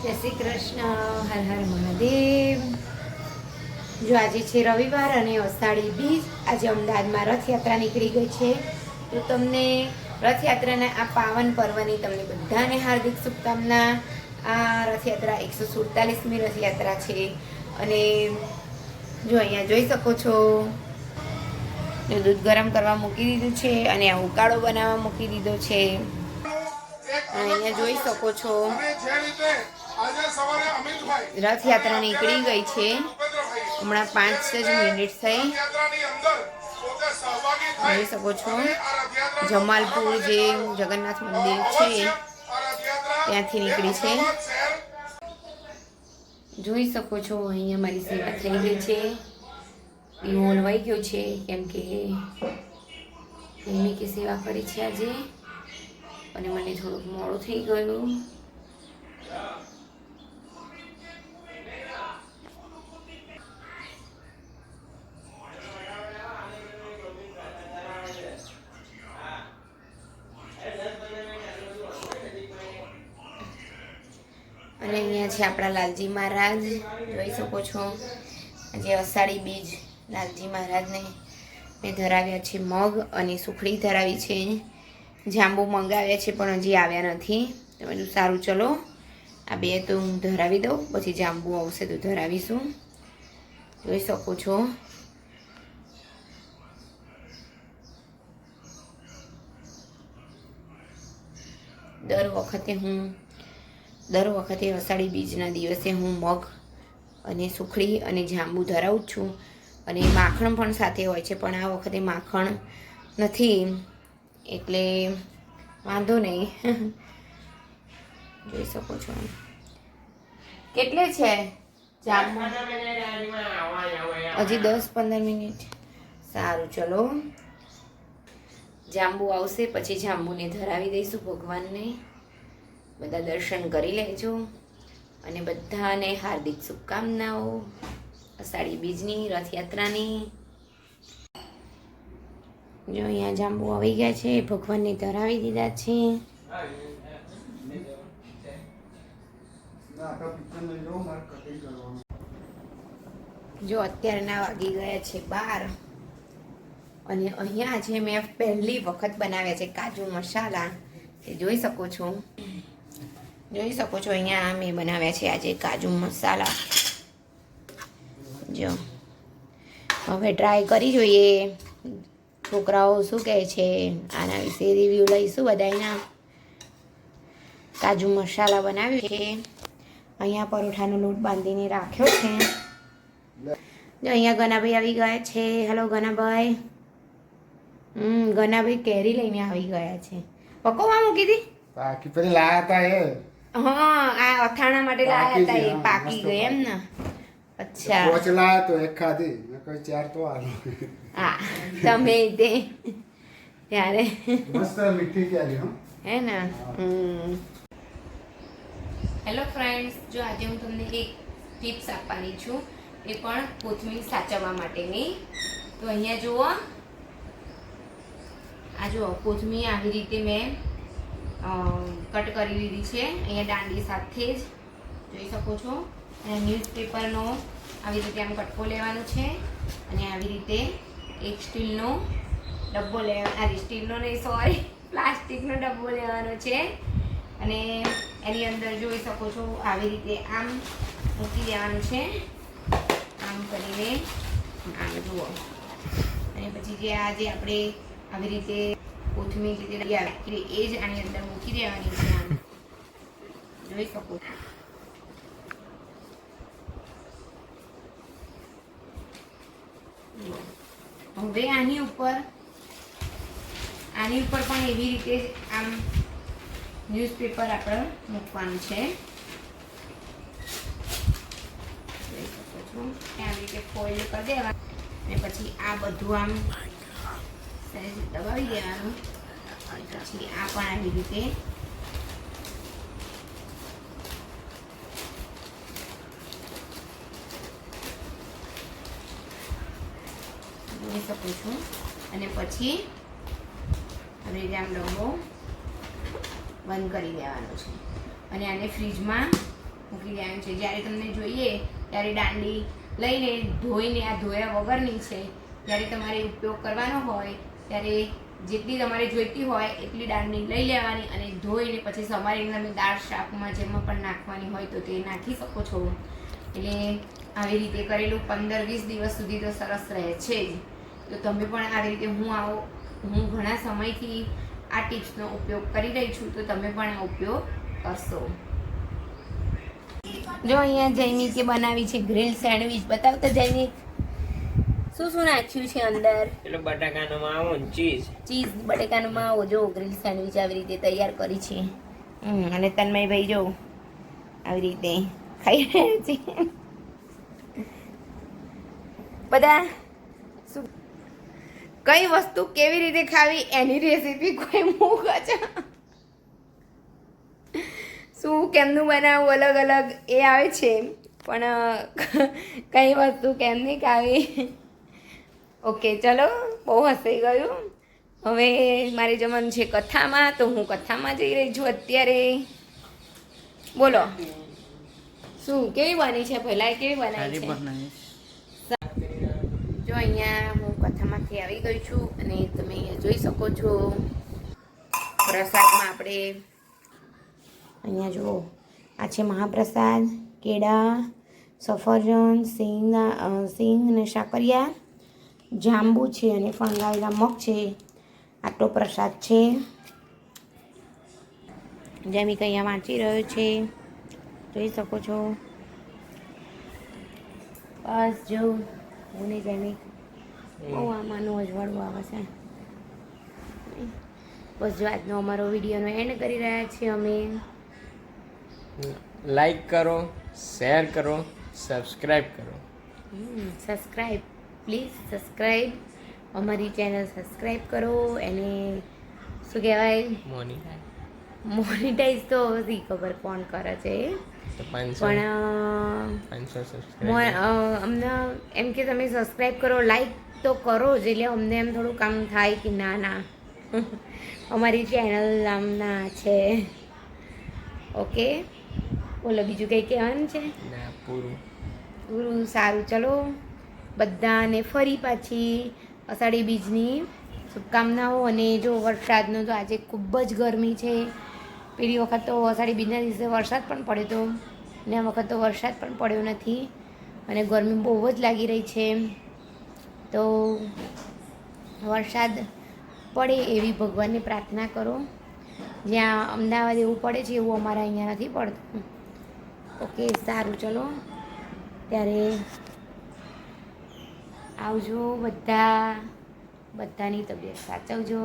જય શ્રી કૃષ્ણ, હર હર મહાદેવ. જો આજે છે રવિવાર અને અષાઢી બીજ. આજે અમદાવાદમાં રથયાત્રા નીકળી ગઈ છે. તો તમને રથયાત્રાના આ પાવન પર્વની તમને બધાને હાર્દિક શુભકામના. આ રથયાત્રા 147મી રથયાત્રા છે. અને જો અહીંયા જોઈ શકો છો, દૂધ ગરમ કરવા મૂકી દીધું છે અને આ ઉકાળો બનાવવા મૂકી દીધો છે. અહીંયા જોઈ શકો છો, રથયાત્રા નીકળી ગઈ છે. હમણાં 5 જ મિનિટ થઈ. જોઈ શકો છો, જમાલપુર જે જગન્નાથ મંદિર છે ત્યાંથી નીકળી છે. જોઈ શકો છો, અહીંયા મારી સેવા થઈ ગઈ છે. દીવો ઓલવાઈ ગયો છે કેમ કે એમની કે સેવા કરી છે આજે, અને મને થોડુંક મોડું થઈ ગયું. અને અહીંયા છે આપણા લાલજી મહારાજ. જોઈ શકો છો, આજે અષાઢી બીજ લાલજી મહારાજને મેં ધરાવ્યા છે મગ અને સુખડી ધરાવી છે. જાંબુ મંગાવ્યા છે પણ હજી આવ્યા નથી. તો મેં સારું ચલો આ બે તો હું ધરાવી દઉં, પછી જાંબુ આવશે તો ધરાવીશું. જોઈ શકો છો, દર વખતે અષાઢી બીજના દિવસે હું મગ અને સુખડી અને જાંબુ ધરાવું છું. અને માખણ પણ સાથે હોય છે, પણ આ વખતે માખણ નથી એટલે વાંધો નહીં. જોઈ શકો છો, કેટલે છે જાંબુ? હજી 10-15 મિનિટ. સારું ચલો, જાંબુ આવશે પછી જાંબુને ધરાવી દઈશું ભગવાનને. બધા દર્શન કરી લેજો અને બધાને હાર્દિક શુભકામનાઓ અષાઢી બીજની રથયાત્રાની. જો અહીંયા જાંબુ આવી ગયા છે, ભગવાનને ધરાવી દીધા છે. જો અત્યારના વાગી ગયા છે 12, અને અહીંયા આજે મેં પહેલી વખત બનાવ્યા છે કાજુ મસાલા. એ જોઈ શકો છો, અહીંયા મેં બનાવ્યા છે આજે કાજુ મસાલા. જો હવે ટ્રાય કરી જોઈએ છોકરાઓ શું કહે છે આના વિશે. રિવ્યૂ લઈશું બધાના. કાજુ મસાલા બનાવ્યો છે. અહીંયા પરોઠાનો લોટ બાંધીને રાખ્યો છે. જો અહીંયા ગનાભાઈ આવી ગયા છે. હેલો ગનાભાઈ. ગનાભાઈ કેરી લઈને આવી ગયા છે. પકોવા મૂકી હતી પાકી પેલી લાયા હતા એ. હા, આ અથાણા માટે લાયા હતા એ પાકી ગઈ એમ ને. અચ્છા, પોચ લાયા તો એક ખાધી ને કોઈ ચાર તો આલો. હા, તમે તે ત્યારે મસ્ત મીઠી કેરી હો હે ને. હેલો ફ્રેન્ડ્સ, જો આજે હું તમને એક ટિપ્સ આપવાની છું, એ પણ કોથમીર સાચવવા માટેની. તો અહીંયા જુઓ, આ જુઓ કોથમીર આવી રીતે મેં કટ કરી લીધી છે. અહીંયા દાંડી સાથે જ જોઈ શકો છો. અને ન્યૂઝપેપરનો આવી રીતે આમ કટકો લેવાનો છે, અને આવી રીતે એક સ્ટીલનો ડબ્બો લેવાનો, સ્ટીલનો નહીં સોરી પ્લાસ્ટિકનો ડબ્બો લેવાનો છે. અને એની અંદર જોઈ શકો છો આવી રીતે આમ મૂકી દેવાનું છે, આમ કરીને આમ જુઓ. અને પછી જે આ જે આપણે આવી રીતે કોથમીર લીધેલી આવે એ જ આની અંદર મૂકી દેવાની છે. આમ જોઈ શકો છો. હવે આની ઉપર પણ એવી રીતે જ આમ ન્યૂઝપેપર આપણે મૂકવાનું છે. જોઈ શકો છો, આવી રીતે ફોલ્ડ કરી દેવાનું, અને પછી આ બધું આમ સહેજ દબાવી દેવાનું. પછી આ પણ આવી રીતે જોઈ શકો છો. અને પછી આવી રીતે આમ ડબ્બો બંધ કરી દેવાનો છે. અને આને ફ્રીજમાં મૂકી દેવાનું છે. જ્યારે તમને જોઈએ ત્યારે દાંડી લઈને ધોઈને, આ ધોયા વગરની છે, જ્યારે તમારે ઉપયોગ કરવાનો હોય ત્યારે જેટલી તમારે જોઈતી હોય એટલી દાંડી લઈ લેવાની અને ધોઈને પછી સવારે તમે દાળ શાકમાં જેમાં પણ નાખવાની હોય તો તે નાખી શકો છો. એટલે આવી રીતે કરેલું 15-20 દિવસ સુધી તો સરસ રહે છે જ. તો તમે પણ આવી રીતે હું ઘણા સમયથી આ ટિપ્સનો ઉપયોગ કરી રહી છું, તો તમે પણ આ ઉપયોગ કરશો. જો અહીંયા જૈનિકે બનાવી છે ગ્રીલ સેન્ડવિચ. બતાવતા જૈનિક શું શું નાખ્યું છે અંદર? પેલો બટાકાનો માવો ને ચીઝ બટેકાનો માવો. જો ગ્રીલ સેન્ડવિચ આવી રીતે તૈયાર કરી છે. અને તન્મયભાઈ જો આવી રીતે ખાઈ રહ્યા છે. બધા કઈ વસ્તુ કેવી રીતે ખાવી એની રેસીપી કોઈ મૂકે છે. શું કેમનું બનાવવું અલગ અલગ એ આવે છે, પણ કઈ વસ્તુ કેમ નહીં ખાવી. ઓકે ચલો, બહુ હસાઈ ગયું. હવે મારે જવાનું છે કથામાં, તો હું કથામાં જઈ રહી છું અત્યારે. બોલો શું કેવી બની છે? પહેલા કેવી બનાવી છે? જો અહીંયા હું કથામાંથી આવી ગઈ છું અને તમે અહીંયા જોઈ શકો છો પ્રસાદમાં આપણે અહીંયા જુઓ, આ છે મહાપ્રસાદ. કેળા, સફરજન, સિંગ અને સાકરિયા, જાંબુ છે અને ફણગાવેલા મગ છે. આટલો પ્રસાદ છે. જેમિક અહીંયા વાંચી રહ્યો છે, જોઈ શકો છો. બસ જો હું નહીં જેમિક બહુ આમાંનું અજવાળું આવે છે. બસ જો આજનો અમારો વિડીયોનો એન્ડ કરી રહ્યા છીએ અમે. લાઈક કરો, શેર કરો, સબસ્ક્રાઈબ કરો. સબસ્ક્રાઈબ, પ્લીઝ સબસ્ક્રાઈબ, અમારી ચેનલ સબસ્ક્રાઈબ કરો. એને શું કહેવાય, મોનિટાઈઝ તો હજી ખબર કોણ કરે છે, પણ અમને એમ કે તમે સબસ્ક્રાઈબ કરો, લાઈક તો કરો જ, એટલે અમને એમ થોડું કામ થાય કે ના અમારી ચેનલ નામના છે. ઓકે, બોલો બીજું કંઈ કહેવાનું છે? પૂરું. સારું, ચલો બધાને ફરી પાછી અષાઢી બીજની શુભકામનાઓ. અને જો વરસાદનો તો આજે ખૂબ જ ગરમી છે. પેલી વખત તો અષાઢી બીજના દિવસે વરસાદ પણ પડ્યો હતો, ને આ વખત તો વરસાદ પણ પડ્યો નથી અને ગરમી બહુ જ લાગી રહી છે. તો વરસાદ પડે એવી ભગવાનને પ્રાર્થના કરો. જ્યાં અમદાવાદ એવું પડે છે એવું અમારા અહીંયા નથી પડતું. ઓકે, સારું, ચલો ત્યારે આવજો. બધાની તબિયત સાચવજો.